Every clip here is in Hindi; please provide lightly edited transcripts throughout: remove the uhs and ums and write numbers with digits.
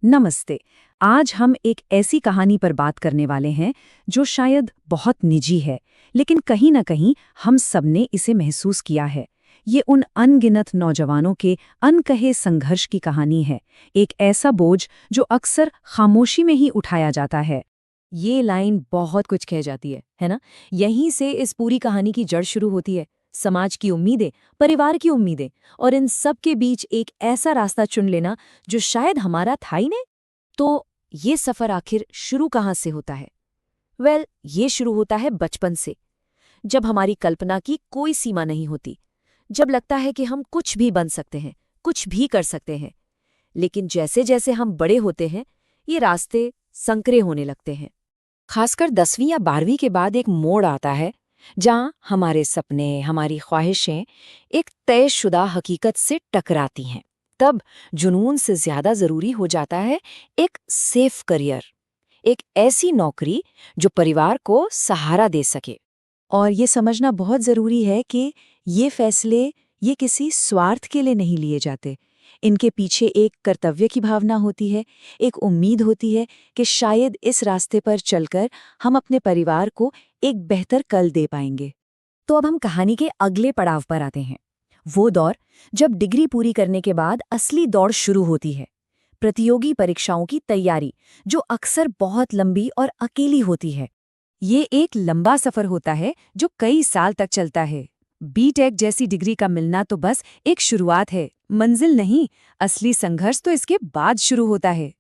नमस्ते। आज हम एक ऐसी कहानी पर बात करने वाले हैं जो शायद बहुत निजी है, लेकिन कहीं न कहीं हम सबने इसे महसूस किया है। ये उन अनगिनत नौजवानों के अनकहे संघर्ष की कहानी है, एक ऐसा बोझ जो अक्सर खामोशी में ही उठाया जाता है। ये लाइन बहुत कुछ कह जाती है ना? यहीं से इस पूरी कहानी की जड़ शुरू होती है। समाज की उम्मीदें, परिवार की उम्मीदें और इन सब के बीच एक ऐसा रास्ता चुन लेना जो शायद हमारा था ही नहीं। तो ये सफर आखिर शुरू कहाँ से होता है? ये शुरू होता है बचपन से, जब हमारी कल्पना की कोई सीमा नहीं होती, जब लगता है कि हम कुछ भी बन सकते हैं, कुछ भी कर सकते हैं। लेकिन जैसे जैसे हम बड़े होते हैं, ये रास्ते संकरे होने लगते हैं। खासकर 10वीं या 12वीं के बाद एक मोड़ आता है जहां हमारे सपने, हमारी ख्वाहिशें एक तयशुदा हकीकत से टकराती हैं। तब जुनून से ज्यादा जरूरी हो जाता है एक सेफ करियर, एक ऐसी नौकरी जो परिवार को सहारा दे सके। और ये समझना बहुत ज़रूरी है कि ये फैसले ये किसी स्वार्थ के लिए नहीं लिए जाते। इनके पीछे एक कर्तव्य की भावना होती है, एक उम्मीद होती है कि शायद इस रास्ते पर चलकर हम अपने परिवार को एक बेहतर कल दे पाएंगे। तो अब हम कहानी के अगले पड़ाव पर आते हैं। वो दौर जब डिग्री पूरी करने के बाद असली दौड़ शुरू होती है, प्रतियोगी परीक्षाओं की तैयारी, जो अक्सर बहुत लंबी और अकेली होती है। ये एक लंबा सफर होता है जो कई साल तक चलता है। बीटेक जैसी डिग्री का मिलना तो बस एक शुरुआत है, मंजिल नहीं। असली संघर्ष तो इसके बाद शुरू होता है।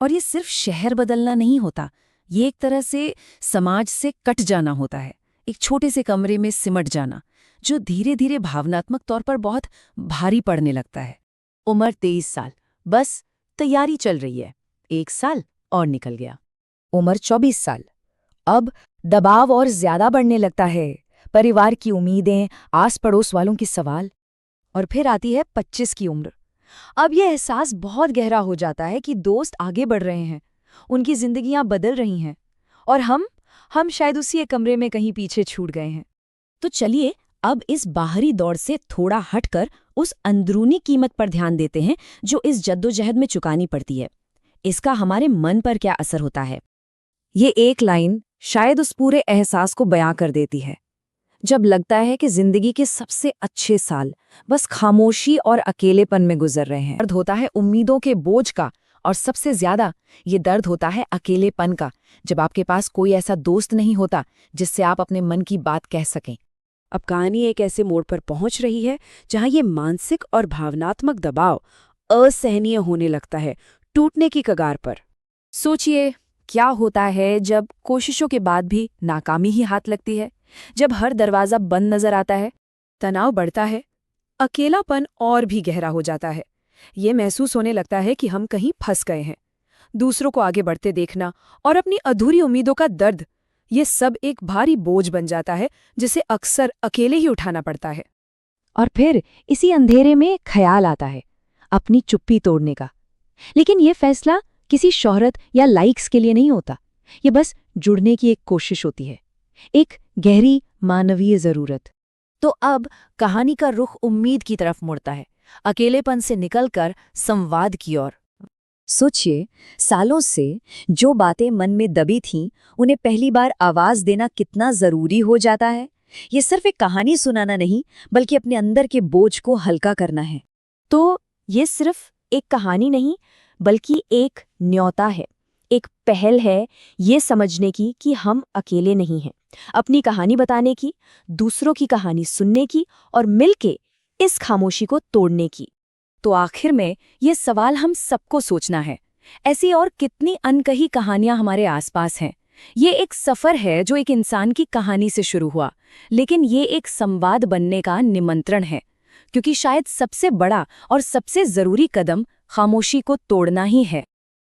और ये सिर्फ शहर बदलना नहीं होता, ये एक तरह से समाज से कट जाना होता है, एक छोटे से कमरे में सिमट जाना, जो धीरे धीरे भावनात्मक तौर पर बहुत भारी पड़ने लगता है। उम्र 23 साल, बस तैयारी चल रही है। 1 साल और निकल गया। उम्र 24 साल, अब दबाव और ज्यादा बढ़ने लगता है। परिवार की उम्मीदें, आस पड़ोस वालों की सवाल। और फिर आती है 25 की उम्र। अब यह एहसास बहुत गहरा हो जाता है कि दोस्त आगे बढ़ रहे हैं, उनकी जिंदगियां बदल रही हैं, और हम शायद उसी एक कमरे में कहीं पीछे छूट गए हैं। तो चलिए अब इस बाहरी दौड़ से थोड़ा हटकर उस अंदरूनी कीमत पर ध्यान देते हैं जो इस जद्दोजहद में चुकानी पड़ती है। इसका हमारे मन पर क्या असर होता है? ये एक लाइन शायद उस पूरे एहसास को बयां कर देती है। जब लगता है कि जिंदगी के सबसे अच्छे साल बस खामोशी और अकेलेपन में गुजर रहे हैं। दर्द होता है उम्मीदों के बोझ का, और सबसे ज्यादा ये दर्द होता है अकेलेपन का, जब आपके पास कोई ऐसा दोस्त नहीं होता जिससे आप अपने मन की बात कह सकें। अब कहानी एक ऐसे मोड़ पर पहुंच रही है जहां ये मानसिक और भावनात्मक दबाव असहनीय होने लगता है, टूटने की कगार पर। सोचिए, क्या होता है जब कोशिशों के बाद भी नाकामी ही हाथ लगती है, जब हर दरवाजा बंद नजर आता है? तनाव बढ़ता है, अकेलापन और भी गहरा हो जाता है। ये महसूस होने लगता है कि हम कहीं फंस गए हैं। दूसरों को आगे बढ़ते देखना और अपनी अधूरी उम्मीदों का दर्द, ये सब एक भारी बोझ बन जाता है जिसे अक्सर अकेले ही उठाना पड़ता है। और फिर इसी अंधेरे में ख्याल आता है अपनी चुप्पी तोड़ने का। लेकिन ये फैसला किसी शोहरत या लाइक्स के लिए नहीं होता। ये बस जुड़ने की एक कोशिश होती है, एक गहरी मानवीय जरूरत। तो अब कहानी का रुख उम्मीद की तरफ मुड़ता है, अकेलेपन से निकलकर संवाद की ओर। सोचिए, सालों से जो बातें मन में दबी थीं, उन्हें पहली बार आवाज देना कितना जरूरी हो जाता है। ये सिर्फ एक कहानी सुनाना नहीं, बल्कि अपने अंदर के बोझ को हल्का करना है। तो ये सिर्फ एक कहानी नहीं, बल्कि एक न्योता है, एक पहल है ये समझने की कि हम अकेले नहीं हैं, अपनी कहानी बताने की, दूसरों की कहानी सुनने की और मिलके इस खामोशी को तोड़ने की। तो आखिर में ये सवाल हम सबको सोचना है, ऐसी और कितनी अनकही कहानियां हमारे आसपास हैं। ये एक सफर है जो एक इंसान की कहानी से शुरू हुआ, लेकिन ये एक संवाद बनने का निमंत्रण है, क्योंकि शायद सबसे बड़ा और सबसे जरूरी कदम खामोशी को तोड़ना ही है।